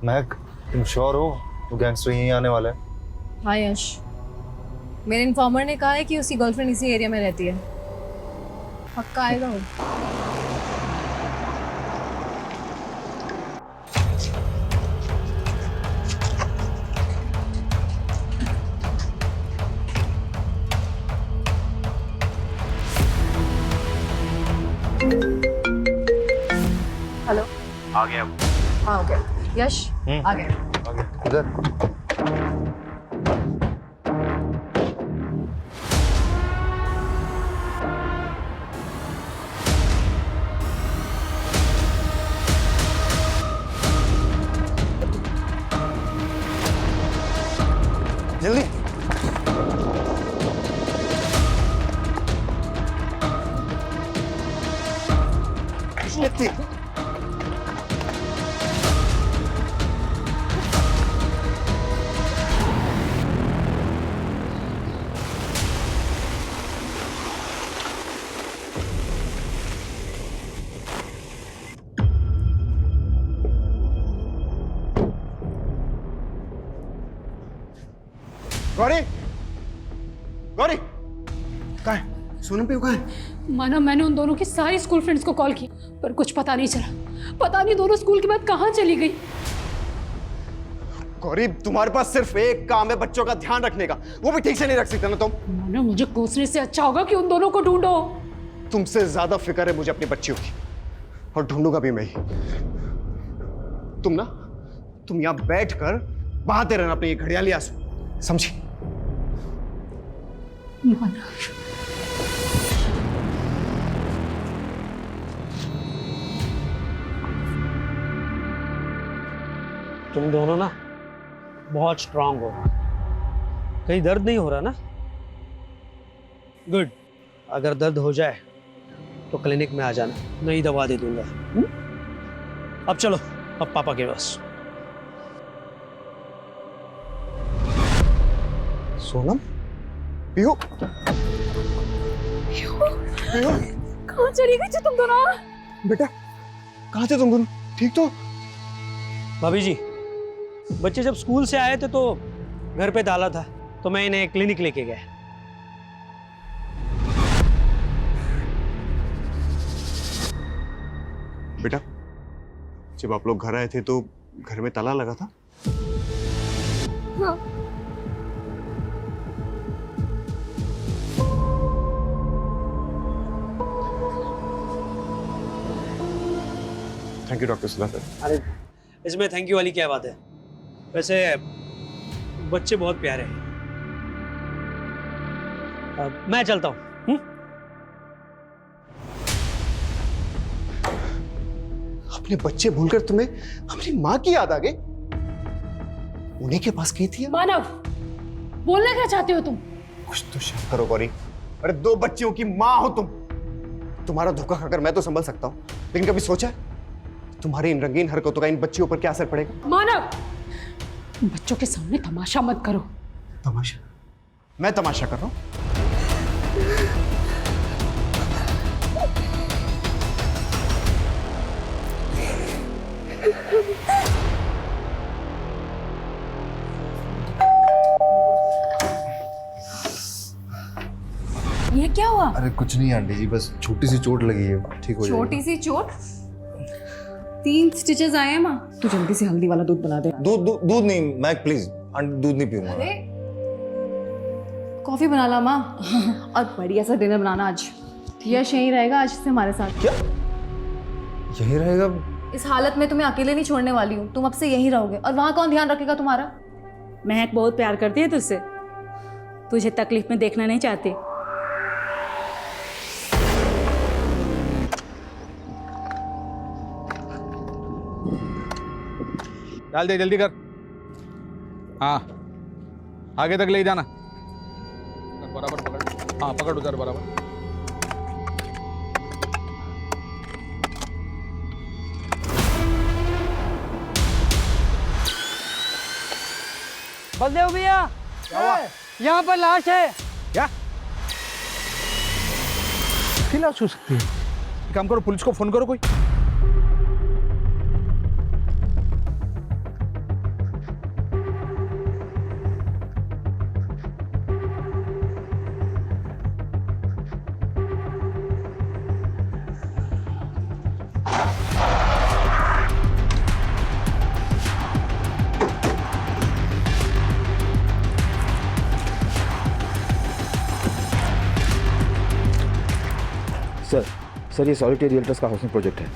महक, तुम श्योर हो वो गैंगस्टर यहीं आने वाला है? हाँ यश, मेरे इन्फॉर्मर ने कहा है कि उसकी गर्लफ्रेंड इसी एरिया में रहती है। पक्का आएगा वो। हेलो, आ गया। हाँ हो गया। यश आ गया। आ गया। इधर। जल्दी। गौरी, गौरी, कहाँ है? सोनम पे कहाँ है? माना मैंने उन दोनों की सारी स्कूल फ्रेंड्स को कॉल की, पर कुछ पता नहीं चला। पता नहीं दोनों स्कूल के बाद कहाँ चली गई। गौरी, तुम्हारे पास सिर्फ एक काम है, बच्चों का ध्यान रखने का, वो भी ठीक से नहीं रख सकते ना तुम। माना मुझे कोसने से अच्छा होगा कि उन दोनों को ढूंढो। तुमसे ज्यादा फिक्र है मुझे अपनी बच्चियों की, और ढूंढूंगा भी मैं ही। तुम यहाँ बैठकर बहाते रहना अपने ये घड़ियाली आंसू, समझी? माना तुम दोनों ना बहुत स्ट्रांग हो। कहीं दर्द नहीं हो रहा ना? गुड। अगर दर्द हो जाए तो क्लिनिक में आ जाना, नई दवा दे दूंगा। अब चलो, अब पापा के पास। सोनम, पियो, पियो। कहाँ चली गई थी तुम दोनों? बेटा, कहाँ थे तुम दोनों? ठीक तो? भाभी जी, बच्चे जब स्कूल से आए थे तो घर पे डाला था, तो मैं इन्हें क्लिनिक लेके गया। बेटा, जब आप लोग घर आए थे तो घर में ताला लगा था? हाँ। Thank you doctor Sudhakar. अरे इसमें थैंक यू वाली क्या बात है? वैसे बच्चे बहुत प्यारे हैं। मैं चलता हूँ। अपने बच्चे भूलकर तुम्हें अपनी माँ की याद आ गई? उन्हीं के पास गई थी? मानव, बोलना क्या चाहते हो तुम? कुछ तो शर्म करो गौरी। अरे 2 बच्चियों की माँ हो तुम। तुम्हारा धोखा खाकर मैं तो संभल सकता हूँ, लेकिन कभी सोचा है तुम्हारी इन रंगीन हरकतों का इन बच्चियों पर क्या असर पड़ेगा? मानव, बच्चों के सामने तमाशा मत करो। तमाशा? मैं तमाशा कर रहा हूँ? ये क्या हुआ? अरे कुछ नहीं आंटी जी, बस छोटी सी चोट लगी है, ठीक हो जाएगा। छोटी सी चोट? 3 स्टिचेस आए हैं माँ। तू जल्दी से हल्दी वाला दूध बना दे। दूध नहीं मैक, प्लीज आंटी, दूध नहीं पीऊंगा। अरे कॉफी बना ला माँ। और बढ़िया सा डिनर बनाना आज। यश यहीं रहेगा आज से हमारे साथ। क्या यही रहेगा? इस हालत में तुम्हें अकेले नहीं छोड़ने वाली हूँ। तुम अब से यहीं रहोगे, और वहाँ कौन ध्यान रखेगा तुम्हारा? महक बहुत प्यार करती है तुझसे, तुझे तकलीफ में देखना नहीं चाहती। डाल दे, जल्दी कर। हाँ, आगे तक ले जाना। बराबर पकड़। हाँ पकड़ उधर बराबर। बलदेव भैया, यहाँ पर लाश है। क्या लाश हो सकती है? एक काम करो, पुलिस को फोन करो कोई। सर ये सॉलिटेयर रियल्टर्स का हाउसिंग प्रोजेक्ट है।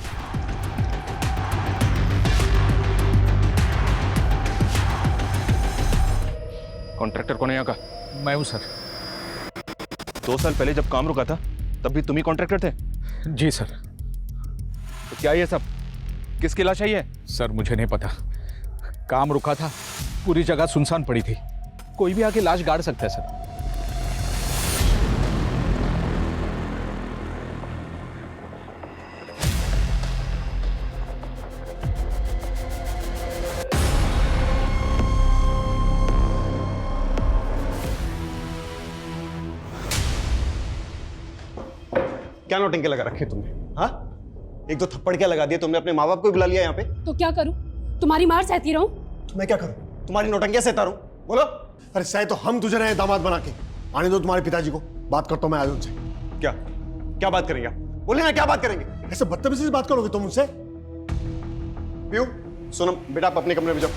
कॉन्ट्रैक्टर कौन है यहाँ का? मैं हूँ सर। 2 साल पहले जब काम रुका था तब भी तुम ही कॉन्ट्रैक्टर थे? जी सर। तो क्या ये सब किसकी लाश है ये? सर मुझे नहीं पता, काम रुका था, पूरी जगह सुनसान पड़ी थी, कोई भी आके लाश गाड़ सकता है सर। क्या नौटंकी लगा रखे तुमने? हाँ, एक दो थप्पड़ क्या लगा दिया तुमने? अपने माँ बाप को बुला लिया यहाँ पे? तो क्या करूं? तुम्हारी मार सहती रहूं? तो मैं क्या करूं? तुम्हारी नौटंकियां सहता रहूं? बोलो। अरे सही तो हम तुझे रहे दामाद बना के। आने दो तुम्हारे पिताजी को, बात करता हूं मैं आज उनसे। क्या क्या बात करेंगे आप? बोले ना, क्या बात करेंगे? ऐसे बदतमीजी से बात करोगे तुम मुझसे? पीयू, सोनम बेटा आप अपने कमरे में जाओ।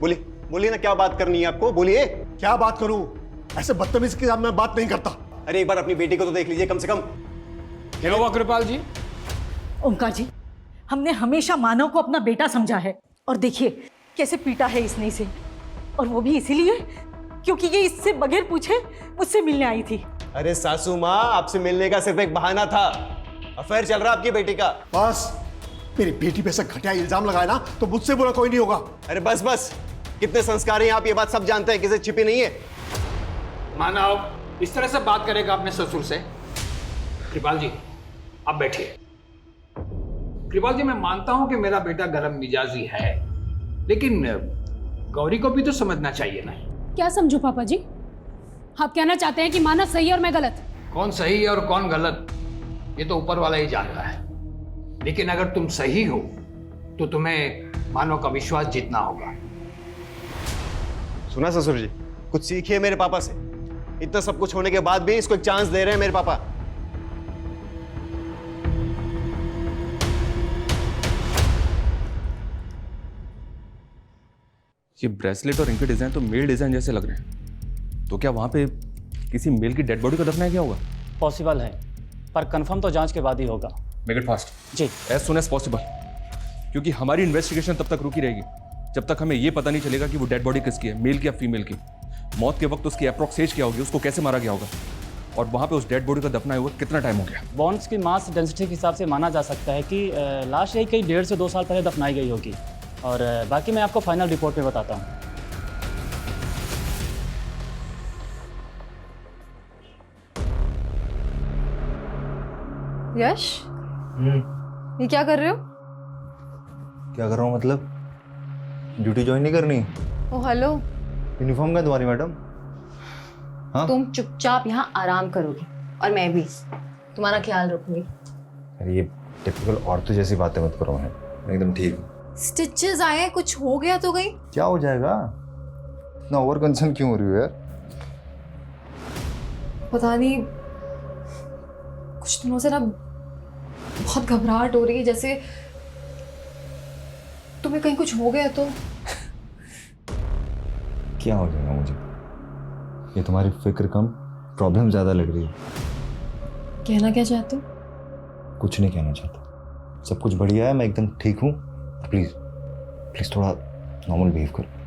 बोलिए बोलिए ना, क्या बात करनी है आपको? बोलिए। क्या बात करूं? ऐसे बदतमीजी के साथ मैं बात नहीं करता। अरे एक बार अपनी बेटी को तो देख लीजिए कम से कम। क्या हुआ कृपाल जी? ओंकार जी, हमने हमेशा मानव को अपना बेटा समझा है, और देखिए कैसे पीटा है इसने इसे, और वो भी इसीलिए क्योंकि ये इससे बगैर पूछे मुझसे मिलने आई थी। अरे सासू माँ, आपसे मिलने का सिर्फ एक बहाना था, अफेयर चल रहा आपकी बेटी का। बस मेरी बेटी पे से घटिया इल्जाम लगाए ना तो मुझसे बुरा कोई नहीं होगा। अरे बस बस, कितने संस्कारी हैं आप, ये बात सब जानते हैं, किसी छिपी नहीं है। मानव इस तरह से बात करेगा अपने ससुर से? कृपाल जी आप बैठिए। कृपाल जी, मैं मानता हूं कि मेरा बेटा गरम मिजाजी है, लेकिन गौरी को भी तो समझना चाहिए ना। क्या समझो पापा जी? आप कहना चाहते हैं कि मानव सही है और मैं गलत? कौन सही है और कौन गलत ये तो ऊपर वाला ही जान रहा है, लेकिन अगर तुम सही हो तो तुम्हें मानव का विश्वास जीतना होगा। सुना ससुर जी, कुछ सीखिए मेरे पापा से। इतना सब कुछ होने के बाद भी इसको एक चांस दे रहे हैं मेरे पापा। ये ब्रेसलेट और इनके डिजाइन तो मेल डिजाइन जैसे लग रहे हैं, तो क्या वहां पे किसी मेल की डेड बॉडी को दफनाया गया होगा? पॉसिबल है, पर कंफर्म तो जांच के बाद ही होगा। Make it fast ji, as soon as possible, क्योंकि हमारी इन्वेस्टिगेशन तब तक रुकी रहेगी जब तक हमें यह पता नहीं चलेगा कि वो डेड बॉडी किसकी है, मेल की या फीमेल की। मौत के वक्त उसकी अप्रॉक्स एज क्या होगी, उसको कैसे मारा गया होगा, और वहां पे उस डेड बॉडी का दफनाए हुआ कितना टाइम हो गया? बॉन्स की मास डेंसिटी के हिसाब से माना जा सकता है कि लाश यही कहीं 1.5 से 2 साल पहले दफनाई गई होगी, और बाकी मैं आपको फाइनल रिपोर्ट में बताता हूँ। यश, ये क्या कर रहे हो? क्या कर रहा हूँ मतलब? ड्यूटी ज्वाइन नहीं करनी? ओ हेलो, यूनिफॉर्म का तुम्हारी मैडम? हाँ, तुम चुपचाप यहाँ आराम करोगे और मैं भी तुम्हारा ख्याल रखूंगी। अरे ये टिपिकल औरतों जैसी बातें मत करो, मैं एकदम ठीक हूँ। स्टिचेस आए, कुछ हो गया तो गई? क्या हो जाएगा? इतना ओवर कंसर्न क्यों हो रही हो यार? पता नहीं, कुछ दिनों से ना बहुत घबराहट हो रही है, जैसे तुम्हें कहीं कुछ हो गया तो। क्या हो जाएगा मुझे? ये तुम्हारी फिक्र कम, प्रॉब्लम ज्यादा लग रही है। कहना क्या चाहते हो? कुछ नहीं कहना चाहता, सब कुछ बढ़िया है, मैं एकदम ठीक हूँ। प्लीज प्लीज थोड़ा नॉर्मल बिहेव करो।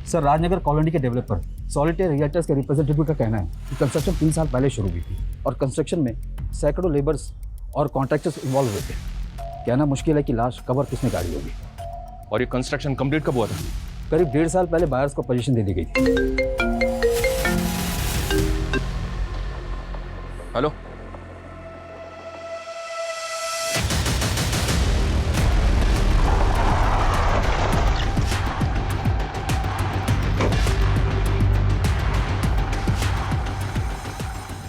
सर राजनगर कॉलोनी के डेवलपर सॉलिटेयर रियल्टर्स के रिप्रेजेंटेटिव का कहना है कि कंस्ट्रक्शन 3 साल पहले शुरू हुई थी, और कंस्ट्रक्शन में सैकड़ों लेबर्स और कॉन्ट्रैक्टर्स इन्वॉल्व हुए थे। कहना मुश्किल है कि लाश कवर किसने गाड़ी होगी। और ये कंस्ट्रक्शन कंप्लीट कब हुआ था? करीब 1.5 साल पहले बायर्स को पोजीशन दे दी गई थी। हेलो,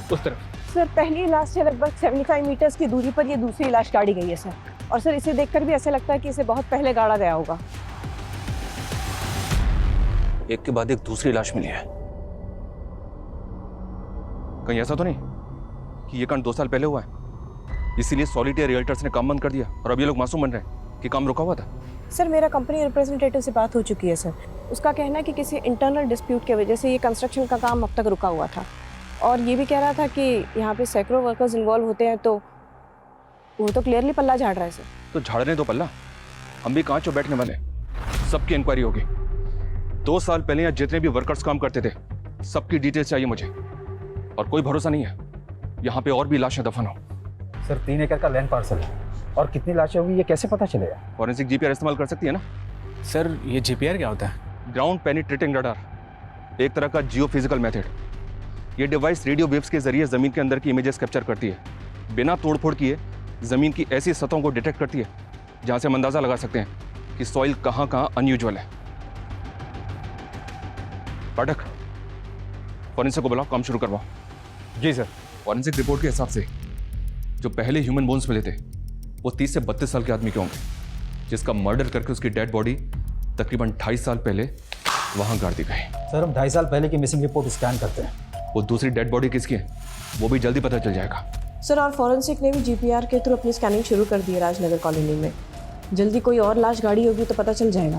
उस तरफ। सर पहली लाश से लगभग 75 मीटर्स की दूरी पर ये दूसरी लाश गाड़ी गई है सर, और सर इसे देखकर भी ऐसा लगता है कि इसे बहुत पहले गाड़ा गया होगा। एक के बाद एक दूसरी लाश मिली है। कहीं ऐसा तो नहीं कि ये कांड 2 साल पहले हुआ है, इसीलिए सॉलिटेयर रियल्टर्स ने काम बंद कर दिया और अब ये लोग मासूम बन रहे हैं कि काम रुका हुआ था? सर मेरा कंपनी रिप्रेजेंटेटिव से बात हो चुकी है सर। उसका कहना है कि किसी इंटरनल डिस्प्यूट की वजह से ये कंस्ट्रक्शन का काम अब तक रुका हुआ था, और ये भी कह रहा था कि यहाँ पे सैकड़ों वर्कर्स इन्वॉल्व होते हैं, तो वो तो क्लियरली पल्ला झाड़ रहा है सर। तो झाड़ने दो पल्ला, हम भी कहाँ चो बैठने वाले, सबकी इंक्वायरी होगी। 2 साल पहले यहाँ जितने भी वर्कर्स काम करते थे सबकी डिटेल्स चाहिए मुझे, और कोई भरोसा नहीं है यहाँ पे और भी लाशें दफन हो। सर 3 एकड़ का लैंड पार्सल है और कितनी लाशें होंगी ये कैसे पता चलेगा? फॉरेंसिक जीपीआर इस्तेमाल कर सकती है ना? सर ये जीपीआर क्या होता है? ग्राउंड पेनिट्रेटिंग रडार, एक तरह का जियोफिजिकल मेथड। ये डिवाइस रेडियो वेव्स के जरिए जमीन के अंदर की इमेजेस कैप्चर करती है, बिना तोड़फोड़ किए जमीन की ऐसी सतहों को डिटेक्ट करती है जहां से हम अंदाजा लगा सकते हैं कि सॉइल कहां कहां अनयूजुअल है। पाठक, फॉरेंसिक को बुलाओ, काम शुरू करवाओ। जी सर। फॉरेंसिक रिपोर्ट के हिसाब से जो पहले ह्यूमन बोन्स मिले थे वो 30 से 32 साल के आदमी के होंगे, जिसका मर्डर करके उसकी डेड बॉडी तकरीबन 2.5 साल पहले वहां गाड़ दी गई। सर हम 2.5 साल पहले की मिसिंग रिपोर्ट स्कैन करते हैं। वो दूसरी डेड बॉडी किसकी है वो भी जल्दी पता चल जाएगा। सर और फॉरेंसिक ने भी जीपीआर के थ्रू अपनी स्कैनिंग शुरू कर दी है राजनगर कॉलोनी में। जल्दी कोई और लाश गाड़ी होगी तो पता चल जाएगा।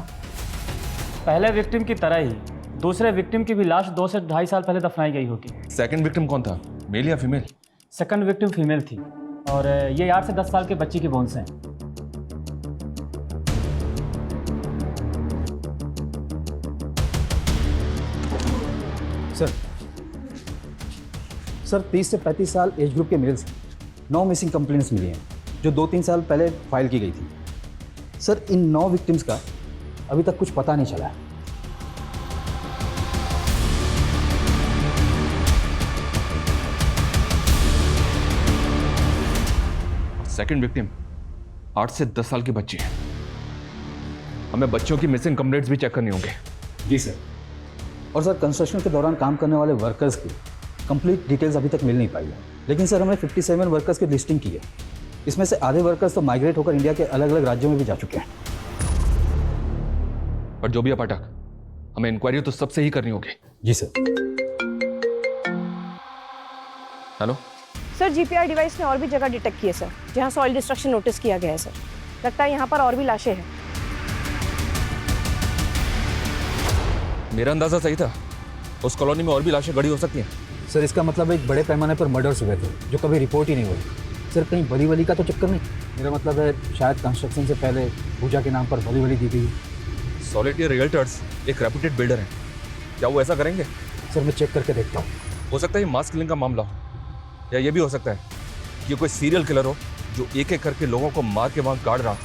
पहले विक्टिम की तरह ही दूसरे विक्टिम की भी लाश 2 से 2.5 साल पहले दफनाई गई होगी। सेकंड विक्टिम कौन था, मेल या फीमेल? सेकंड विक्टिम फीमेल थी और ये 8 से 10 साल के बच्ची की बोन्स हैं। सर 30 से 35 साल एज ग्रुप के मेल्स 9 मिसिंग कंप्लेंट्स मिली हैं जो 2-3 साल पहले फाइल की गई थी। सर इन 9 विक्टिम्स का अभी तक कुछ पता नहीं चला है। सेकंड विक्टिम 8 से 10 साल की बच्ची है। हमें बच्चों की मिसिंग कंप्लेंट्स भी चेक करनी होंगे। जी सर। और सर कंस्ट्रक्शन के दौरान काम करने वाले वर्कर्स की कंप्लीट डिटेल्स अभी तक मिल नहीं पाई है, लेकिन सर हमने 57 वर्कर्स की लिस्टिंग की है। इसमें से आधे वर्कर्स तो माइग्रेट होकर इंडिया के अलग अलग राज्यों में भी जा चुके हैं। पर जो भी है पाठक, हमें इंक्वायरी तो सबसे ही करनी होगी। जी sir. Hello sir GPR device ने और भी जगह डिटेक्ट की है सर जहां सॉइल डिस्ट्रक्शन नोटिस किया गया है सर। लगता है यहाँ पर और भी लाशें हैं। मेरा अंदाजा सही था, उस कॉलोनी में और भी लाशें गड़ी हो सकती हैं। सर इसका मतलब एक बड़े पैमाने पर मर्डर्स हुए थे जो कभी रिपोर्ट ही नहीं हुई। सर कहीं बली वली का तो चक्कर नहीं? मेरा मतलब है शायद कंस्ट्रक्शन से पहले पूजा के नाम पर बली वली दी गई। सॉलिटेयर रियल्टर्स एक रेप्यूटेड बिल्डर हैं, क्या वो ऐसा करेंगे? सर मैं चेक करके देखता हूँ। हो सकता है ये मास किलिंग का मामला हो, या ये भी हो सकता है कि ये कोई सीरियल किलर हो जो एक एक करके लोगों को मार के वहां गाड़ रहा हो।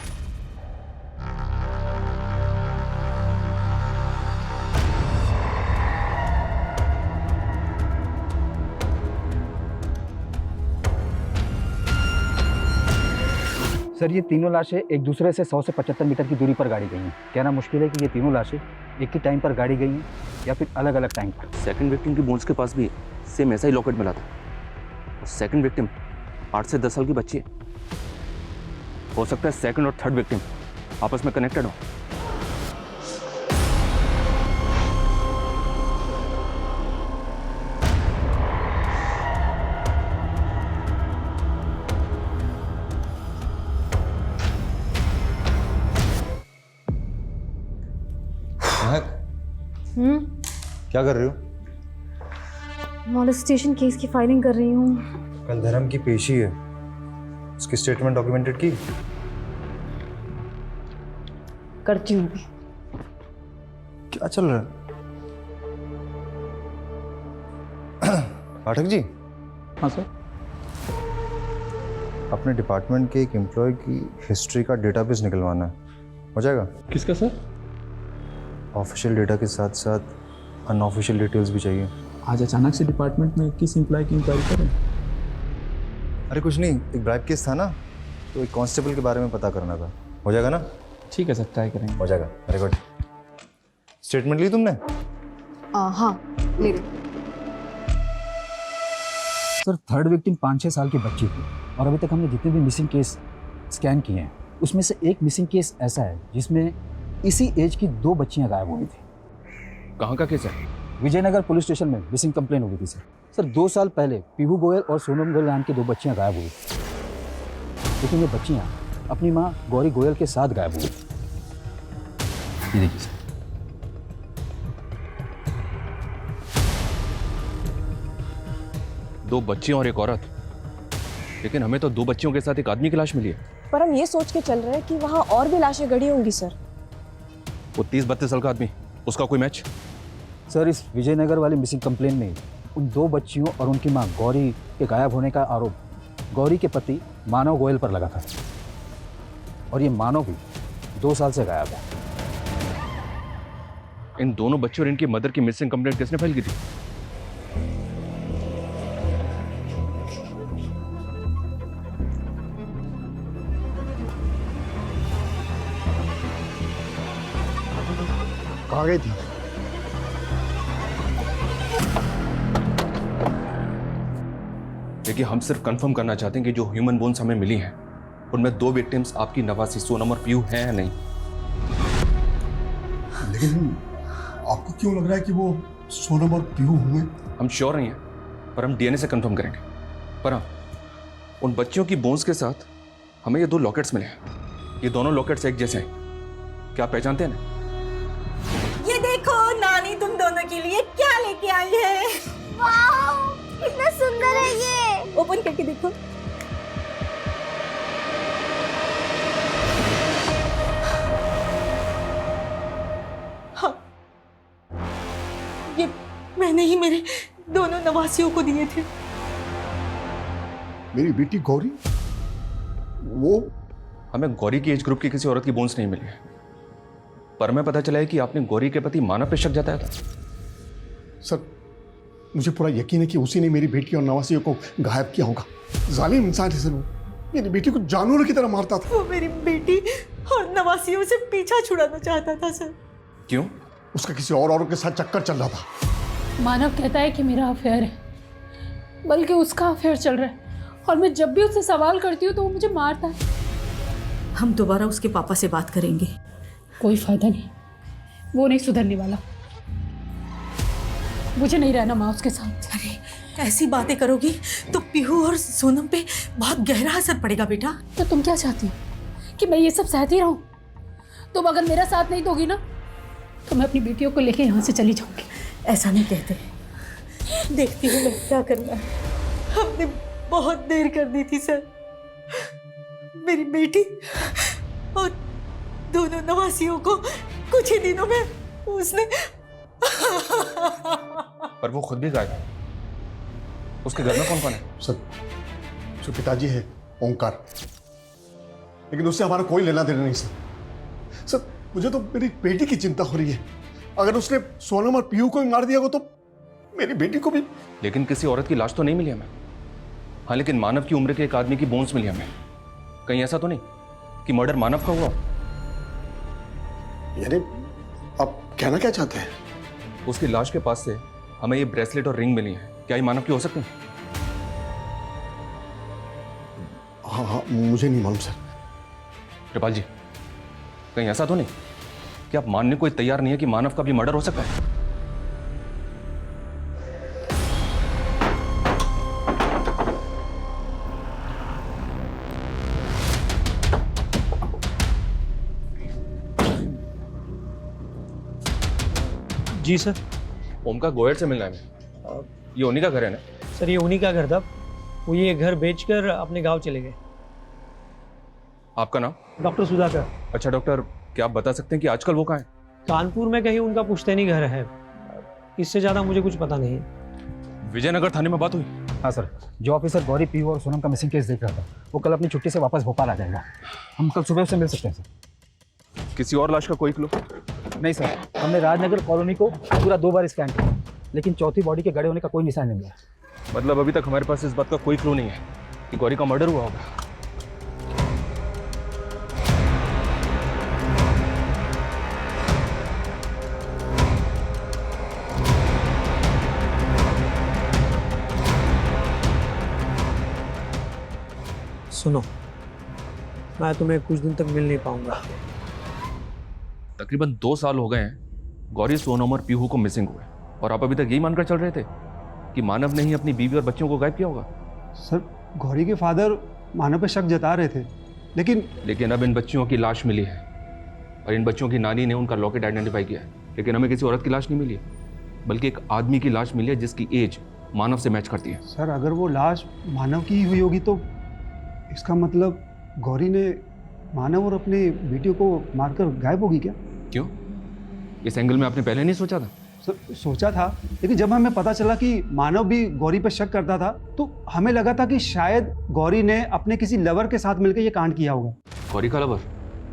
सर ये तीनों लाशें एक दूसरे से 100 से 75 मीटर की दूरी पर गाड़ी गई हैं। कहना मुश्किल है कि ये तीनों लाशें एक ही टाइम पर गाड़ी गई हैं या फिर अलग अलग टाइम पर। सेकंड विक्टिम की बोन्स के पास भी सेम ऐसा ही लॉकेट मिला था। और सेकंड विक्टिम 8 से 10 साल की बच्ची है। हो सकता है सेकंड और थर्ड विक्टिम आपस में कनेक्टेड हो। क्या कर रही हो? मॉलेस्टेशन केस की फाइलिंग कर रही हूँ। कल धर्म की पेशी है, उसकी स्टेटमेंट डॉक्यूमेंटेड की? करती हूँ। क्या चल रहा है? पाठक जी। हाँ सर। अपने डिपार्टमेंट के एक एम्प्लॉय की हिस्ट्री का डेटाबेस निकलवाना है, हो जाएगा? किसका सर? ऑफिशियल डेटा के साथ साथ अनऑफिशियल डिटेल्स भी चाहिए। आज अचानक से डिपार्टमेंट में किस एम्प्लॉय की इंक्वायरी करें? अरे कुछ नहीं, एक ब्राइब केस था ना, तो एक कांस्टेबल के बारे में पता करना था। हो जाएगा ना? ठीक है सर, ट्राई करेंगे। हो जाएगा। Very good. स्टेटमेंट ली तुमने? हाँ ले ली। सर थर्ड विक्टिम 5-6 साल की बच्ची थी और अभी तक हमने जितने भी मिसिंग केस स्कैन किए हैं उसमें से एक मिसिंग केस ऐसा है जिसमें इसी एज की 2 बच्चियां गायब हुई थी। कहाँ का केस है? विजयनगर पुलिस स्टेशन में मिसिंग कंप्लेन हुई थी सर। सर 2 साल पहले पीहू गोयल और सोनम गोयल नाम की 2 बच्चियां गायब हुई, लेकिन ये बच्चियां अपनी मां गौरी गोयल के साथ गायब हुई। ये देखिए सर। दो बच्चियां और एक औरत, लेकिन हमें तो 2 बच्चियों के साथ एक आदमी की लाश मिली है। पर हम ये सोच के चल रहे हैं कि वहाँ और भी लाशें गड़ी होंगी सर। वो 30-32 साल का आदमी, उसका कोई मैच? सर इस विजयनगर वाली मिसिंग कंप्लेन में उन 2 बच्चियों और उनकी मां गौरी के गायब होने का आरोप गौरी के पति मानव गोयल पर लगा था, और ये मानव भी 2 साल से गायब है। इन दोनों बच्चों और इनकी मदर की मिसिंग कंप्लेंट किसने फाइल की थी? कहाँ गई थी? देखिए, हम सिर्फ कंफर्म करना चाहते हैं कि जो ह्यूमन बोन्स हमें मिली हैं उनमें 2 विक्टिम्स आपकी नवासी सोनम और पीयू हैं या नहीं। लेकिन आपको क्यों लग रहा है कि वो सोनम और पीयू होंगे? हम श्योर नहीं हैं, पर हम डीएनए से कंफर्म करेंगे। पर हाँ, उन बच्चियों की बोन्स के साथ हमें ये 2 लॉकेट्स मिले हैं। ये दोनों लॉकेट्स एक जैसे हैं। क्या आप पहचानते हैं ना? ये देखो नानी तुम दोनों के लिए क्या लेके आई है। वाह कितना सुंदर है ये। ओपन करके देखो। हाँ ये मैंने ही मेरे दोनों नवासियों को दिए थे। मेरी बेटी गौरी? वो हमें गौरी की एज ग्रुप की किसी औरत की बोन्स नहीं मिली है, पर हमें पता चला है कि आपने गौरी के पति मानव पे शक जताया था। सर मुझे पूरा यकीन है कि उसी ने मेरी बेटी और नवासियों को गायब किया होगा। जालिम इंसान है सर वो। मेरी बेटी को जानवरों की तरह मारता था। वो मेरी बेटी और नवासियों से पीछा छुड़ाना चाहता था सर। क्यों? उसका किसी और औरत के साथ चक्कर चल रहा था। मानव कहता है कि मेरा अफेयर है, बल्कि उसका अफेयर चल रहा है, और मैं जब भी उससे सवाल करती हूँ तो वो मुझे मारता है। हम दोबारा उसके पापा से बात करेंगे। कोई फायदा नहीं, वो नहीं सुधरने वाला। मुझे नहीं रहना माँ उसके साथ। अरे ऐसी बातें करोगी तो पीहू और सोनम पे बहुत गहरा असर पड़ेगा बेटा। तो तुम क्या चाहती हो कि मैं ये सब सहती रहूं? तुम अगर मेरा साथ नहीं दोगी ना तो मैं अपनी बेटियों को लेके यहाँ से चली जाऊंगी। ऐसा नहीं कहते। देखती हूँ मैं क्या करना है। हमने बहुत देर कर दी थी सर। मेरी बेटी और दोनों नवासियों को कुछ ही दिनों में उसने पर वो खुद भी गायब है। उसके घर में कौन कौन है? सर उसके पिताजी है ओंकार, लेकिन उससे हमारा कोई लेना देना नहीं सर। सर मुझे तो मेरी बेटी की चिंता हो रही है। अगर उसने सोनम और पीयू को भी मार दिया हो तो मेरी बेटी को भी। लेकिन किसी औरत की लाश तो नहीं मिली हमें। हाँ, लेकिन मानव की उम्र के एक आदमी की बोन्स मिली हमें। कहीं ऐसा तो नहीं कि मर्डर मानव का हुआ? यानी आप कहना क्या चाहते हैं? उसकी लाश के पास से हमें ये ब्रेसलेट और रिंग मिली है। क्या ये मानव की हो सकती है? हाँ हाँ मुझे नहीं मालूम सर। कृपाल जी, कहीं ऐसा तो नहीं कि आप मानने को तैयार नहीं है कि मानव का भी मर्डर हो सकता है? जी सर। ओम का गोयल से मिलना है। ये उन्हीं का घर है ना? सर ये उन्हीं का घर था। वो ये घर बेचकर अपने गांव चले गए। आपका नाम? डॉक्टर सुधाकर। अच्छा डॉक्टर, क्या आप बता सकते हैं कि आजकल वो कहाँ है? कानपुर में कहीं उनका पुश्तैनी घर है। इससे ज़्यादा मुझे कुछ पता नहीं है। विजयनगर थाने में बात हुई? हाँ सर, जो ऑफिसर गौरी पीहू और सोनम का मिसिंग केस देख रहा था वो कल अपनी छुट्टी से वापस भोपाल आ जाएगा। हम कल सुबह उससे मिल सकते हैं सर। किसी और लाश का कोई क्लू? नहीं सर, हमने राजनगर कॉलोनी को पूरा 2 बार स्कैन किया, लेकिन चौथी बॉडी के गड़े होने का कोई निशान नहीं मिला। मतलब अभी तक हमारे पास इस बात का कोई क्लू नहीं है कि गौरी का मर्डर हुआ होगा। सुनो, मैं तुम्हें कुछ दिन तक मिल नहीं पाऊंगा। तकरीबन 2 साल हो गए हैं गौरी, सोनम और पीहू को मिसिंग हुए और आप अभी तक यही मानकर चल रहे थे कि मानव ने ही अपनी बीवी और बच्चों को गायब किया होगा। सर, गौरी के फादर मानव पे शक जता रहे थे, लेकिन अब इन बच्चियों की लाश मिली है और इन बच्चों की नानी ने उनका लॉकेट आइडेंटिफाई किया है, लेकिन हमें किसी औरत की लाश नहीं मिली है, बल्कि एक आदमी की लाश मिली है जिसकी एज मानव से मैच करती है। सर, अगर वो लाश मानव की ही हुई होगी तो इसका मतलब गौरी ने मानव और अपने बेटियों को मारकर गायब होगी क्या? क्यों? इस एंगल में आपने पहले नहीं सोचा था? सर, सोचा था, लेकिन जब हमें पता चला कि मानव भी गौरी पर शक करता था तो हमें लगा था कि शायद गौरी ने अपने किसी लवर के साथ मिलकर ये कांड किया होगा। गौरी का लवर?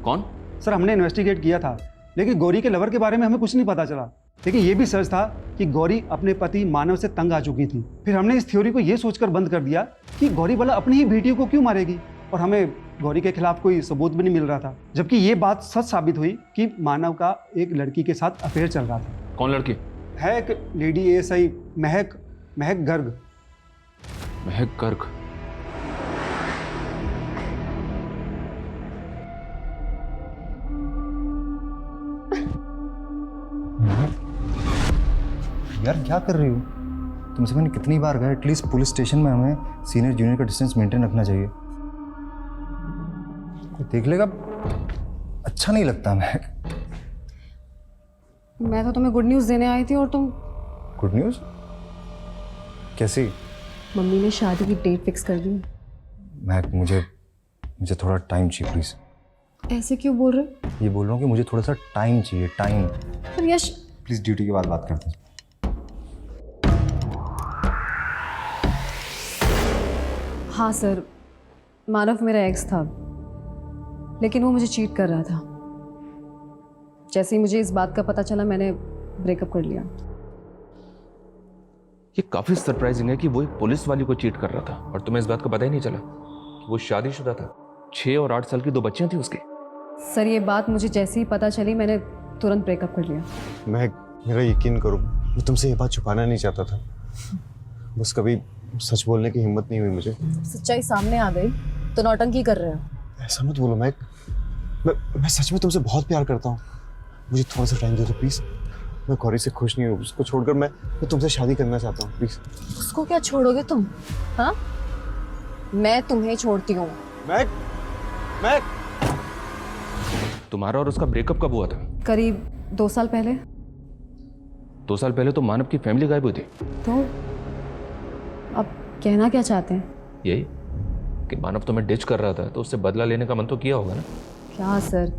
कौन? सर, हमने इन्वेस्टिगेट किया था, लेकिन गौरी के लवर के बारे में हमें कुछ नहीं पता चला। लेकिन ये भी सच था कि गौरी अपने पति मानव से तंग आ चुकी थी। फिर हमने इस थ्योरी को ये सोचकर बंद कर दिया कि गौरी भला अपनी ही बेटियों को क्यों मारेगी, और हमें गौरी के खिलाफ कोई सबूत भी नहीं मिल रहा था। जबकि ये बात सच साबित हुई कि मानव का एक लड़की के साथ अफेयर चल रहा था। कौन लड़की? है एक लेडी ASI महक गर्ग। महक गर्ग? यार क्या कर रही हो? तुमसे मैंने कितनी बार कहा एटलीस्ट पुलिस स्टेशन में हमें सीनियर जूनियर का डिस्टेंस मेंटेन रखना चाहिए। कोई देख लेगा, अच्छा नहीं लगता। मैं तो तुम्हें गुड न्यूज़ देने आई थी और तुम। Good news? कैसी? मम्मी ने शादी की डेट फिक्स कर दी। महक, मुझे थोड़ा टाइम चाहिए प्लीज़। ऐसे क्यों बोल रहे हो? ये बोल रहा हूँ कि मुझे थोड़ा सा टाइम चाहिए, टाइम। पर यश, प्लीज़ ड्यूटी के बाद बात करते हैं। हाँ सर, मानव मेरा एक्स था, लेकिन वो मुझे चीट कर रहा था। जैसे ही मुझे इस बात का पता चला मैंने ब्रेकअप कर लिया। ये काफी सरप्राइजिंग है कि वो एक पुलिस वाली को चीट कर रहा था और तुम्हें इस बात का पता ही नहीं चला कि वो शादीशुदा था। 6 और 8 साल की 2 बच्चियां थी उसकी। सर, ये बात मुझे जैसे ही पता चली मैंने तुरंत ब्रेकअप कर लिया। मेरा यकीन करो, मैं तुमसे ये बात छुपाना नहीं चाहता था, बस कभी सच बोलने की हिम्मत नहीं हुई मुझे। सच्चाई सामने आ गई तो नौटंकी कर रहे हो। ऐसा मत बोलो मैं सच में तुमसे बहुत प्यार करता हूँ। मुझे थोड़ा सा टाइम दे दो प्लीज। मैं गौरी से खुश नहीं हूँ, उसको छोड़कर मैं तुमसे शादी करना चाहता हूँ प्लीज। उसको क्या छोड़ोगे तुम? हाँ, मैं तुम्हें छोड़ती हूँ। मैं तुम्हारा और उसका ब्रेकअप कब हुआ था? करीब 2 साल पहले। 2 साल पहले तो मानव की फैमिली गायब हुई थी। तो अब कहना क्या चाहते हैं? यही कि मानव तुम्हें डिच कर रहा था तो उससे बदला लेने का मन तो किया होगा ना? क्या सर,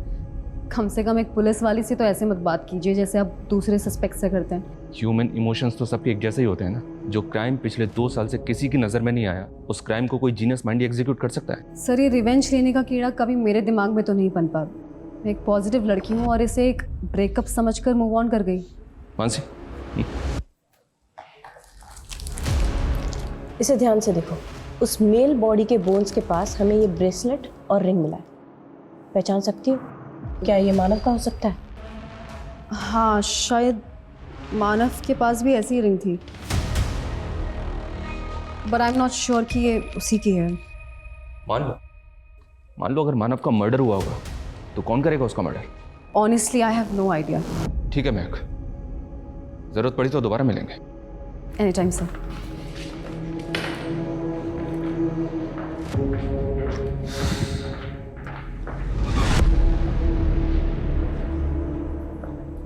कम से कम एक पुलिस वाली से तो ऐसे मत बात कीजिए जैसे आप दूसरे सस्पेक्ट से करते हैं। ह्यूमन इमोशंस तो सबके एक जैसे ही होते हैं ना। जो क्राइम पिछले 2 साल से किसी की नज़र में नहीं आया, उस क्राइम को कोई जीनियस माइंड एग्जीक्यूट कर सकता है? सर, ये रिवेंज लेने का कीड़ा कभी मेरे दिमाग में तो नहीं बन पा। मैं एक पॉजिटिव लड़की हूँ और इसे एक ब्रेकअप समझकर मूव ऑन कर गई। मानसी, इसे ध्यान से देखो। उस मेल बॉडी के बोन्स के पास हमें ये ब्रेसलेट और रिंग मिला है। पहचान सकती हो? क्या ये मानव का हो सकता है? हाँ, शायद मानव के पास भी ऐसी रिंग थी, but I am not sure कि ये उसी की है। मान लो अगर मानव का मर्डर हुआ होगा तो कौन करेगा उसका murder? Honestly I have no idea. ठीक है महक, जरूरत पड़ी तो दोबारा मिलेंगे। Any time sir.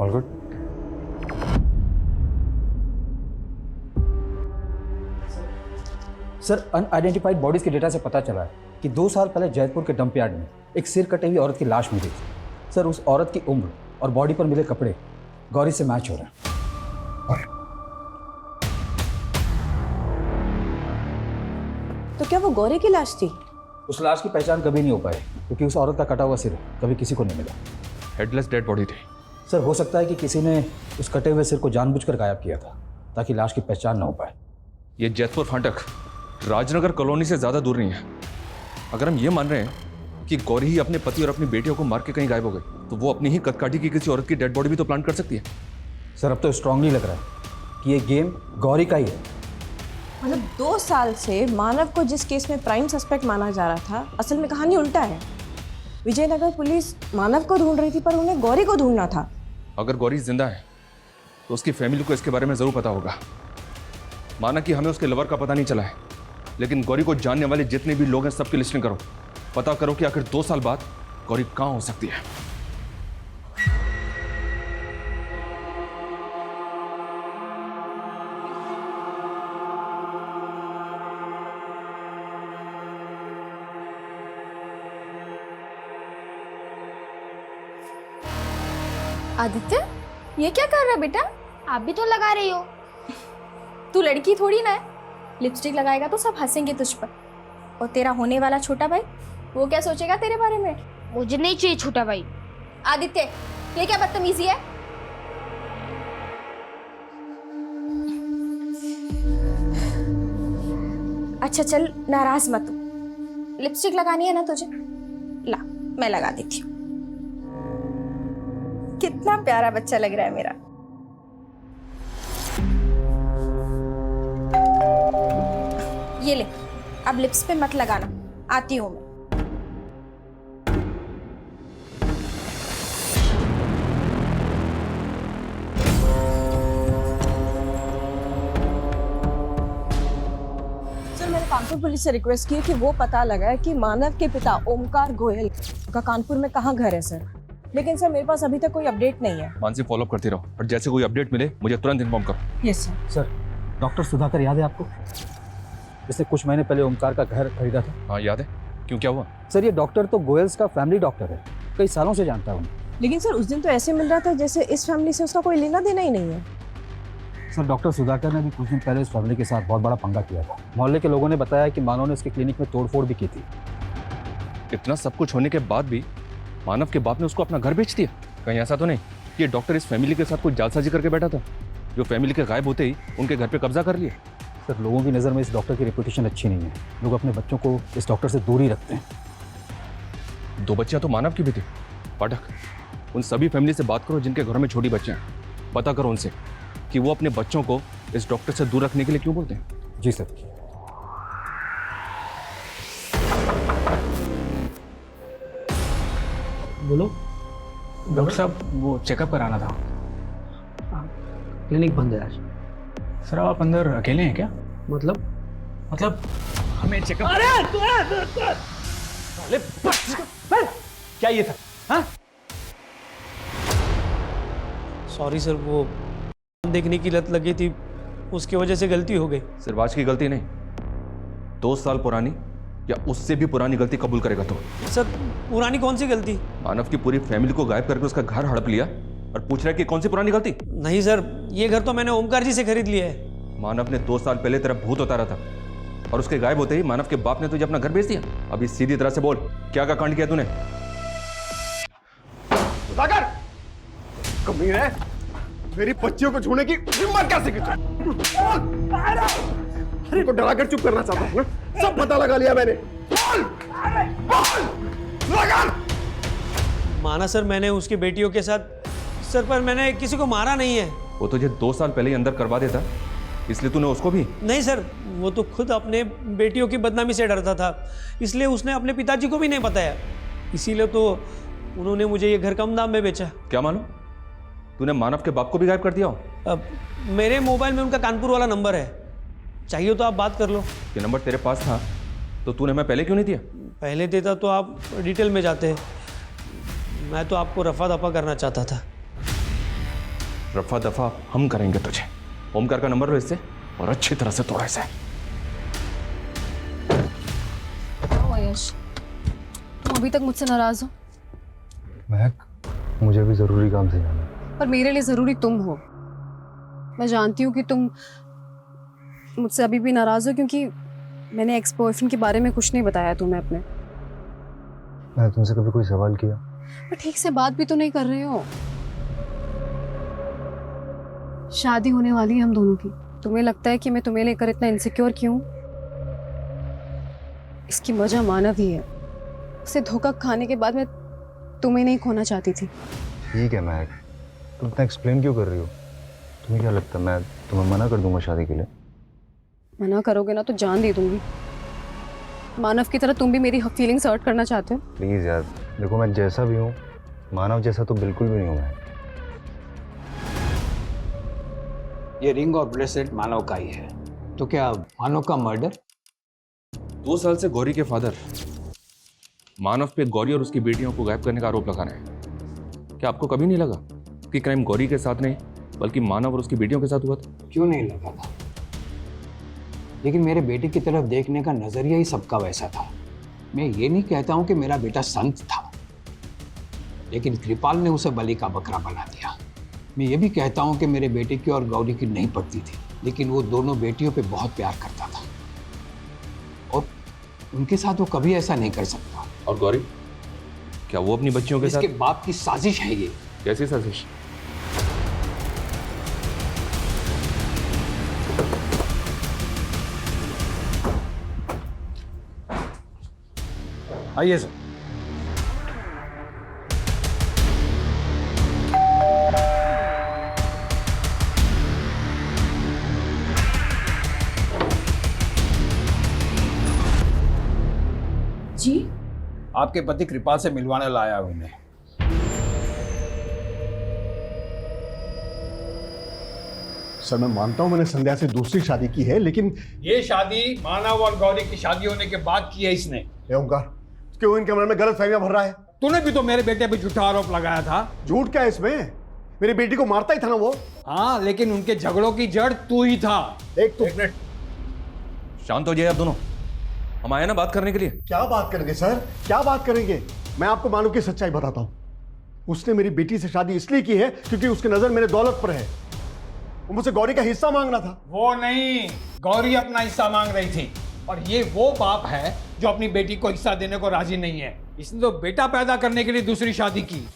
All good? Sir, unidentified bodies के डेटा से पता चला है कि 2 साल पहले जयपुर के डंप यार्ड में एक सिर कटे हुई औरत की लाश मिली थी। सर, उस औरत की उम्र और बॉडी पर मिले कपड़े गौरी से मैच हो रहे हैं। तो क्या वो गौरी की लाश थी? उस लाश की पहचान कभी नहीं हो पाई क्योंकि उस औरत का कटा हुआ सिर कभी किसी को नहीं मिला। हेडलेस डेड बॉडी थी। सर, हो सकता है कि किसी ने उस कटे हुए सिर को जानबूझकर गायब किया था ताकि लाश की पहचान ना हो पाए। ये जैतपुर फाटक राजनगर कॉलोनी से ज़्यादा दूर नहीं है। अगर हम ये मान रहे हैं कि गौरी ही अपने पति और अपनी बेटियों को मार के कहीं गायब हो गई, तो वो अपनी ही कदकाठी की किसी औरत की डेड बॉडी भी तो प्लान कर सकती है। सर, अब तो स्ट्रांगली लग रहा है कि ये गेम गौरी का ही है। मतलब 2 साल से मानव को जिस केस में प्राइम सस्पेक्ट माना जा रहा था, असल में कहानी उल्टा है। विजयनगर पुलिस मानव को ढूंढ रही थी पर उन्हें गौरी को ढूंढना था। अगर गौरी जिंदा है तो उसकी फैमिली को इसके बारे में ज़रूर पता होगा। माना कि हमें उसके लवर का पता नहीं चला है, लेकिन गौरी को जानने वाले जितने भी लोग हैं सबकी लिस्टिंग करो। पता करो कि आखिर 2 साल बाद गौरी कहाँ हो सकती है। आदित्य, ये क्या कर रहा है बेटा? आप भी तो लगा रही हो। तू लड़की थोड़ी ना है, लिपस्टिक लगाएगा तो सब हंसेंगे तुझ पर। और तेरा होने वाला छोटा भाई, वो क्या सोचेगा तेरे बारे में? मुझे नहीं चाहिए छोटा भाई। आदित्य, ये क्या बदतमीजी है? अच्छा चल, नाराज मत हो। लिपस्टिक लगानी है ना तुझे? ला, मैं लगा देती हूँ। कितना प्यारा बच्चा लग रहा है मेरा। ये ले, अब लिप्स पे मत लगाना, आती हूं मैं। सर, मैंने कानपुर पुलिस से रिक्वेस्ट की है कि वो पता लगाए कि मानव के पिता ओमकार गोयल का कानपुर में कहाँ घर है सर। लेकिन सर, मेरे पास अभी तक कोई अपडेट नहीं है। मानसी फॉलोअप करती रहो, और जैसे कोई अपडेट मिले मुझे तुरंत इन्फॉर्म करो। Yes sir. Sir, doctor Sudhakar याद है आपको? जिसने कुछ महीने पहले ओमकार का घर खरीदा था। हाँ याद है, क्यों क्या हुआ? सर, ये डॉक्टर तो गोयल्स का फैमिली डॉक्टर है, कई सालों से जानता हूँ। लेकिन सर, उस दिन तो ऐसे मिल रहा था जैसे इस फैमिली से उसका कोई लेना देना ही नहीं है। सर, डॉक्टर सुधाकर ने भी कुछ दिन पहले इस फैमिली के साथ बहुत बड़ा पंगा किया था। मोहल्ले के लोगों ने बताया कि मानव ने उसके क्लिनिक में तोड़फोड़ भी की थी। इतना सब कुछ होने के बाद भी मानव के बाप ने उसको अपना घर बेच दिया? कहीं ऐसा तो नहीं कि ये डॉक्टर इस फैमिली के साथ कोई जालसाजी करके बैठा था, जो फैमिली के गायब होते ही उनके घर पे कब्जा कर लिया? सर, लोगों की नज़र में इस डॉक्टर की रेपुटेशन अच्छी नहीं है। लोग अपने बच्चों को इस डॉक्टर से दूर ही रखते हैं। 2 बच्चियां तो मानव की भी थी। पाठक, उन सभी फैमिली से बात करो जिनके घरों में छोटी बच्चियां हैं। पता करो उनसे कि वो अपने बच्चों को इस डॉक्टर से दूर रखने के लिए क्यों बोलते हैं। जी सर। बोलो। डॉक्टर साहब, वो चेकअप कराना था। क्लिनिक बंद है आज। सर, आप अंदर अकेले हैं क्या? मतलब हमें चेकअप। क्या ये था? हाँ? सॉरी सर, वो देखने की लत लगी थी, उसकी वजह से गलती हो गई। सिर्फ आज की गलती नहीं, 2 साल पुरानी या उससे भी पुरानी गलती कबूल करेगा तो? सर, पुरानी कौन सी गलती? मानव की पूरी फैमिली को गायब करके उसका घर हड़प लिया और पूछ रहा है कि कौन सी पुरानी गलती? नहीं सर, ये घर तो मैंने ओमकार जी से खरीद लिया है। मानव ने 2 साल पहले तेरा भूत उतारा था, और उसके गायब होते ही मानव के बाप ने तुझे अपना घर बेच दिया। अभी सीधी तरह से बोल, क्या का कांड किया तूने? सुधाकर, कमीना है, मेरी बच्चियों को छूने की हिम्मत कैसे की तू? को डराकर चुप करना चाहता हूँ ना? सब पता लगा लिया मैंने। माना सर, मैंने उसकी बेटियों के साथ सर, पर मैंने किसी को मारा नहीं है। वो तुझे 2 साल पहले ही अंदर करवा देता, इसलिए तूने उसको भी? नहीं सर, वो तो खुद अपने बेटियों की बदनामी से डरता था, इसलिए उसने अपने पिताजी को भी नहीं बताया। इसीलिए तो उन्होंने मुझे ये घर कम दाम में बेचा। क्या मालूम तूने मानव के बाप को भी गायब कर दिया हो? अब मेरे मोबाइल में उनका कानपुर वाला नंबर है, चाहिए तो आप बात कर लो। ये नंबर तेरे पास था तो तूने हमें पहले क्यों नहीं दिया? पहले देता तो आप डिटेल में जाते। मैं तो आपको रफा दफा करना चाहता था। रफा दफा हम करेंगे तुझे। ओमकार का नंबर लो इससे और अच्छी तरह से तोड़ा इसे। यश, तुम अभी तक मुझसे नाराज हो? महक, मुझे भी जरूरी काम से जाना है। पर मेरे लिए जरूरी तुम हो। मैं जानती हूँ कि तुम मुझसे अभी भी नाराज हो क्योंकि मैंने एक्स बॉयफ्रेंड के बारे में कुछ नहीं बताया तुम्हें अपने। मैंने तुमसे कभी कोई सवाल किया? पर ठीक से बात भी तो नहीं कर रहे हो। शादी होने वाली है हम दोनों की। तुम्हें लगता है कि मैं तुम्हें लेकर इतना इनसिक्योर क्यों? इसकी वजह मानव ही है। उसे धोखा खाने के बाद मैं तुम्हें नहीं खोना चाहती थी। ठीक है महक, तुम इतना एक्सप्लेन क्यों कर रही हो? तुम्हें क्या लगता है मैं तुम्हें मना कर दूंगा शादी के लिए? मना करोगे ना तो जान दे दूंगी। मानव की तरह तुम भी मेरी फीलिंग्स हर्ट करना चाहते हो? प्लीज़ यार, देखो मैं जैसा भी हूँ, मानव जैसा तो बिल्कुल भी नहीं हूँ मैं। ये रिंग और ब्रेसलेट मानव का ही है, तो क्या मानव का मर्डर? 2 साल से गौरी के फादर मानव पे गौरी और उसकी बेटियों को गायब करने का आरोप लगा रहे हैं। क्या आपको कभी नहीं लगा कि क्राइम गौरी के साथ नहीं बल्कि मानव और उसकी बेटियों के साथ हुआ था? क्यों नहीं लगा था? लेकिन मेरे बेटे की तरफ देखने का नजरिया ही सबका वैसा था। मैं ये नहीं कहता हूं कि मेरा बेटा संत था, लेकिन कृपाल ने उसे बलि का बकरा बना दिया। मैं ये भी कहता हूं कि मेरे बेटे की और गौरी की नहीं पड़ती थी, लेकिन वो दोनों बेटियों पे बहुत प्यार करता था और उनके साथ वो कभी ऐसा नहीं कर सकता। और गौरी, क्या वो अपनी बच्चियों के साथ? इसके बाप की साजिश है ये। कैसी साजिश? आइए सर। जी, आपके पति कृपाल से मिलवाने लाया हूं उन्हें। सर मैं मानता हूं मैंने संध्या से दूसरी शादी की है, लेकिन ये शादी मानव और गौरी की शादी होने के बाद की है इसने। ओंकार, क्यों इनके मन में गलत फहमियां भर रहा है? तूने भी तो मेरे बेटे पे झूठा आरोप लगाया था। झूठ क्या है इसमें? मेरी बेटी को मारता ही था ना वो। हाँ, लेकिन उनके झगड़ों की जड़ तू ही था। एक मिनट, शांत हो जाइए आप दोनों। हम आए ना बात करने के लिए। क्या बात करेंगे सर, क्या बात करेंगे? मैं आपको मानव की सच्चाई बताता हूं। उसने मेरी बेटी से शादी इसलिए की है क्योंकि उसकी नजर मेरे दौलत पर है। वो मुझसे गौरी का हिस्सा मांग रहा था। वो नहीं, गौरी अपना हिस्सा मांग रही थी और ये वो बाप है जो अपनी बेटी को हिस्सा देने को राजी नहीं है। इसने तो बेटा पैदा करने के लिए दूसरी शादी की।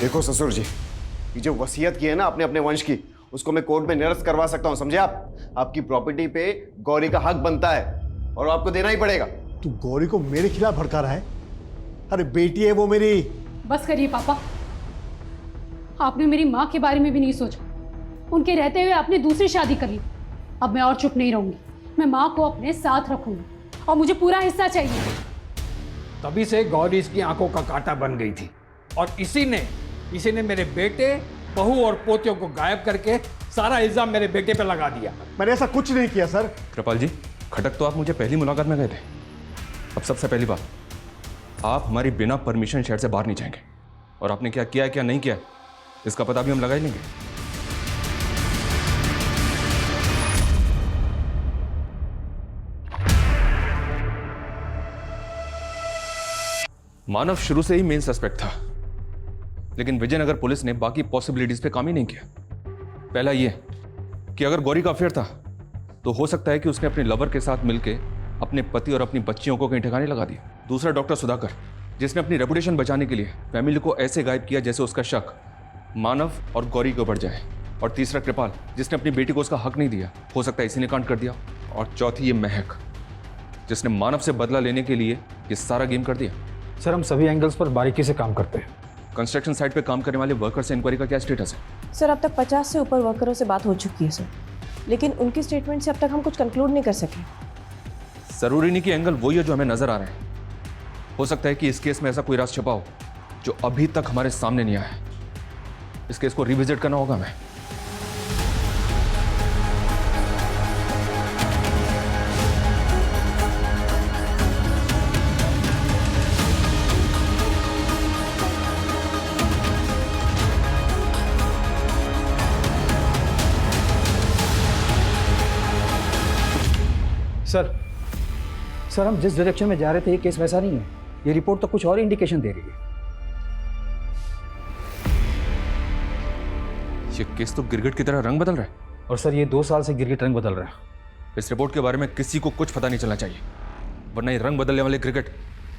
देखो ससुर जी, ये जो वसीयत की है ना अपने अपने वंश की, उसको मैं कोर्ट में निरस्त करवा सकता हूं, समझे आप? आपकी प्रॉपर्टी पे गौरी का हक बनता है और आपको देना ही पड़ेगा। तू गौरी को मेरे खिलाफ भड़का रहा है? अरे बेटी है वो मेरी। बस करिए पापा, आपने मेरी माँ के बारे में भी नहीं सोचा। उनके रहते हुए आपने दूसरी शादी कर ली। अब मैं और चुप नहीं रहूंगी, मैं माँ को अपने साथ रखूंगी और मुझे पूरा हिस्सा चाहिए। तभी से गौरी इसकी आंखों का कांटा बन गई थी और इसी ने मेरे बेटे, बहू और पोतियों को गायब करके सारा इल्जाम मेरे बेटे पे लगा दिया। मैंने ऐसा कुछ नहीं किया सर। कृपाल जी, खटक तो आप मुझे पहली मुलाकात में गए थे। अब सबसे पहली बात, आप हमारी बिना परमिशन शहर से बाहर नहीं जाएंगे और आपने क्या किया है क्या नहीं किया है इसका पता भी हम लगा ही लेंगे। मानव शुरू से ही मेन सस्पेक्ट था, लेकिन विजयनगर पुलिस ने बाकी पॉसिबिलिटीज पे काम ही नहीं किया। पहला यह कि अगर गौरी का अफेयर था तो हो सकता है कि उसने अपने लवर के साथ मिलकर अपने पति और अपनी बच्चियों को कहीं ठिकाने लगा दिया। दूसरा डॉक्टर सुधाकर, जिसने अपनी रेपुटेशन बचाने के लिए फैमिली को ऐसे गायब किया जैसे उसका शक मानव और गौरी के ऊपर जाए। और तीसरा कृपाल, जिसने अपनी बेटी को उसका हक नहीं दिया, हो सकता है इसी ने कांड कर दिया। और चौथी ये महक, जिसने मानव से बदला लेने के लिए ये सारा गेम कर दिया। सर, हम सभी एंगल्स पर बारीकी से काम करते हैं। कंस्ट्रक्शन साइट पे काम करने वाले वर्कर से इंक्वायरी का क्या स्टेटस है? सर अब तक 50 से ऊपर वर्करों से बात हो चुकी है सर, लेकिन उनकी स्टेटमेंट से अब तक हम कुछ कंक्लूड नहीं कर सके। जरूरी नहीं कि एंगल वही है जो हमें नजर आ रहे हैं। हो सकता है कि इस केस में ऐसा कोई राज छुपा हो जो अभी तक हमारे सामने नहीं आया है। इस केस को रिविजिट करना होगा हमें। सर हम जिस डायरेक्शन में जा रहे थे ये केस वैसा नहीं है। ये रिपोर्ट तो कुछ और इंडिकेशन दे रही है। ये केस तो गिरगिट की तरह रंग बदल रहा है। और सर ये 2 साल से गिरगिट रंग बदल रहा है। इस रिपोर्ट के बारे में किसी को कुछ पता नहीं चलना चाहिए, वरना ये रंग बदलने वाले गिरगिट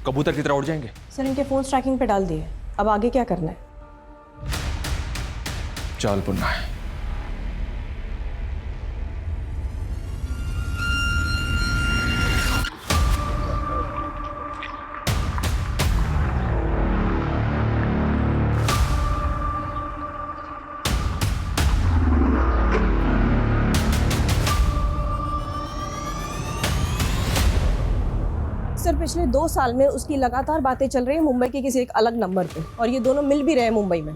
कबूतर की तरह उड़ जाएंगे। सर इनके फोन ट्रैकिंग पे डाल दिए, अब आगे क्या करना है? चाल बुनना है। सर पिछले 2 साल में उसकी लगातार बातें चल रही है मुंबई के किसी एक अलग नंबर पे, और ये दोनों मिल भी रहे हैं मुंबई में।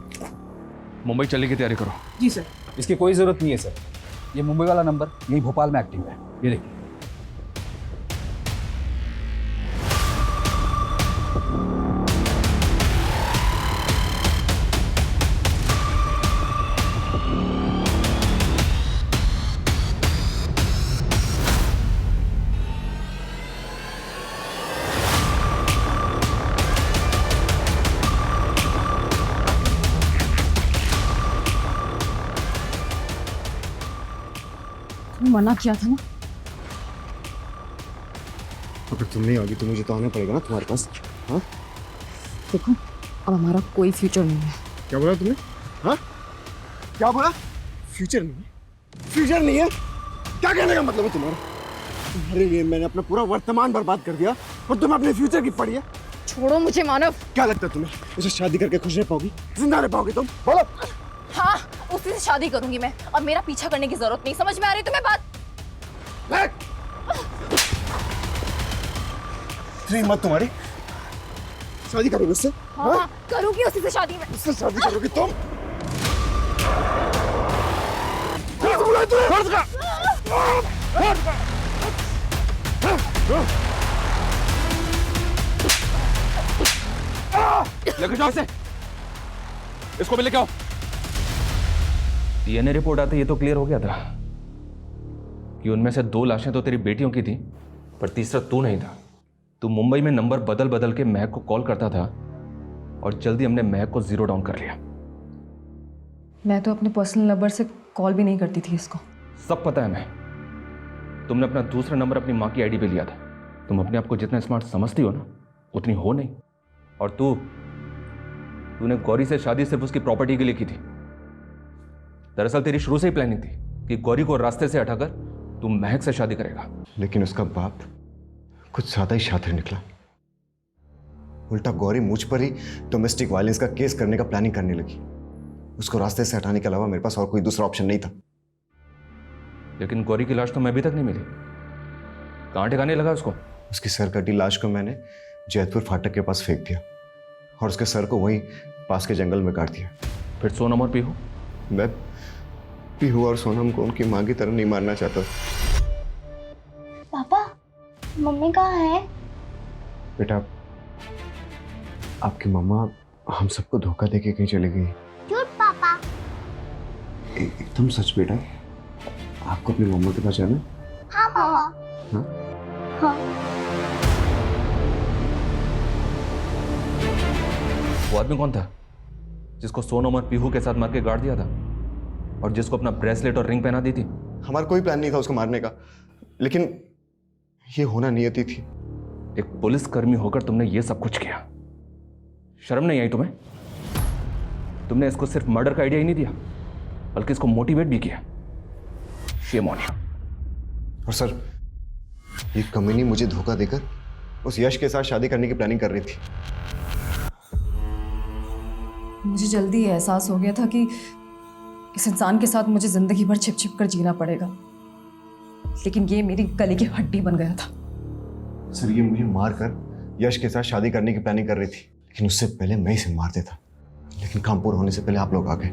मुंबई चलने की तैयारी करो। जी सर। इसकी कोई ज़रूरत नहीं है सर, ये मुंबई वाला नंबर यही भोपाल में एक्टिव है, ये देखिए। मना किया था ना। अगर तुम नहीं आओगी तो मुझे तो आना पड़ेगा ना तुम्हारे पास। हाँ देखो, अब हमारा कोई फ्यूचर नहीं है। क्या बोला तुमने? हाँ क्या बोला? फ्यूचर नहीं है? फ्यूचर नहीं है क्या कहने का मतलब है तुम्हारा? तुम्हारे लिए मैंने अपना पूरा वर्तमान बर्बाद कर दिया और तुम अपने फ्यूचर की पड़ी है। छोड़ो मुझे मानव। क्या लगता है तुम्हें उसे शादी करके खुश रह पाओगी, जिंदा रह पाओगी तुम? बोलो। हाँ, उसी से शादी करूंगी मैं और मेरा पीछा करने की जरूरत नहीं। समझ में आ रही तुम्हें बात? हिम्मत तुम्हारी? शादी करोगे उससे? हाँ, करूंगी उसी से शादी में। उससे शादी करोगी तुम? लेकर जाओ इसे, इसको भी लेके आओ। डीएनए रिपोर्ट आते ये तो क्लियर हो गया था कि उनमें से 2 लाशें तो तेरी बेटियों की थी, पर तीसरा तू नहीं था। तू मुंबई में नंबर बदल बदल के महक को कॉल करता था और जल्दी हमने महक को 0 डाउन कर लिया। मैं तो अपने पर्सनल नंबर से कॉल भी नहीं करती थी इसको। सब पता है मैं। तुमने अपना दूसरा नंबर अपनी माँ की आईडी पे लिया था। तुम अपने आप को जितना स्मार्ट समझती हो ना, उतनी हो नहीं। और तूने गौरी से शादी सिर्फ उसकी प्रॉपर्टी के लिए की थी। दरअसल तेरी शुरू से ही प्लानिंग थी कि गौरी को रास्ते से हटाकर तू महक से शादी करेगा। लेकिन उसका बाप कुछ ज्यादा ही शातिर निकला। उल्टा गौरी मुझ पर ही डोमेस्टिक वायलेंस का केस करने का प्लानिंग करने लगी। उसको रास्ते से हटाने के अलावा मेरे पास और कोई दूसरा ऑप्शन नहीं था। लेकिन गौरी की लाश तो मैं अभी तक नहीं मिली। कहाँ ठिकाने लगा उसको? उसकी सर कटी लाश को मैंने जैतपुर फाटक के पास फेंक दिया और उसके सर को वहीं पास के जंगल में काट दिया। फिर सोनम और पीहू? मैं पीहू और सोनम को उनकी मां की तरह नहीं मारना चाहता। पापा, मम्मी कहाँ है? बेटा, आपकी मम्मा हम सबको धोखा देके कहीं चली गई। झूठ पापा। एकदम सच बेटा। आपको अपनी मम्मा के पास जाना? हाँ मामा। हाँ? हाँ। वो आदमी कौन था जिसको सोनम और पीहू के साथ मार के गाड़ दिया था और जिसको अपना ब्रेसलेट और रिंग पहना दी थी? हमारा कोई प्लान नहीं था उसको मारने का, लेकिन ये होना नियति थी। एक पुलिस कर्मी होकर तुमने ये सब कुछ किया। शर्म नहीं आई तुम्हें? तुमने इसको सिर्फ मर्डर का आइडिया ही नहीं दिया, बल्कि इसको मोटिवेट भी किया। Shame on you. और सर, ये कमीनी मुझे धोखा देकर उस यश के साथ शादी करने की प्लानिंग कर रही थी। मुझे जल्दी एहसास हो गया था कि इस इंसान के साथ मुझे जिंदगी भर छिप छिप कर जीना पड़ेगा, लेकिन ये मेरी गले की हड्डी बन गया था। सर, ये मुझे मारकर यश के साथ शादी करने की प्लानिंग कर रही थी, लेकिन उससे पहले मैं इसे मार देता। लेकिन काम पूरा होने से पहले आप लोग आ गए।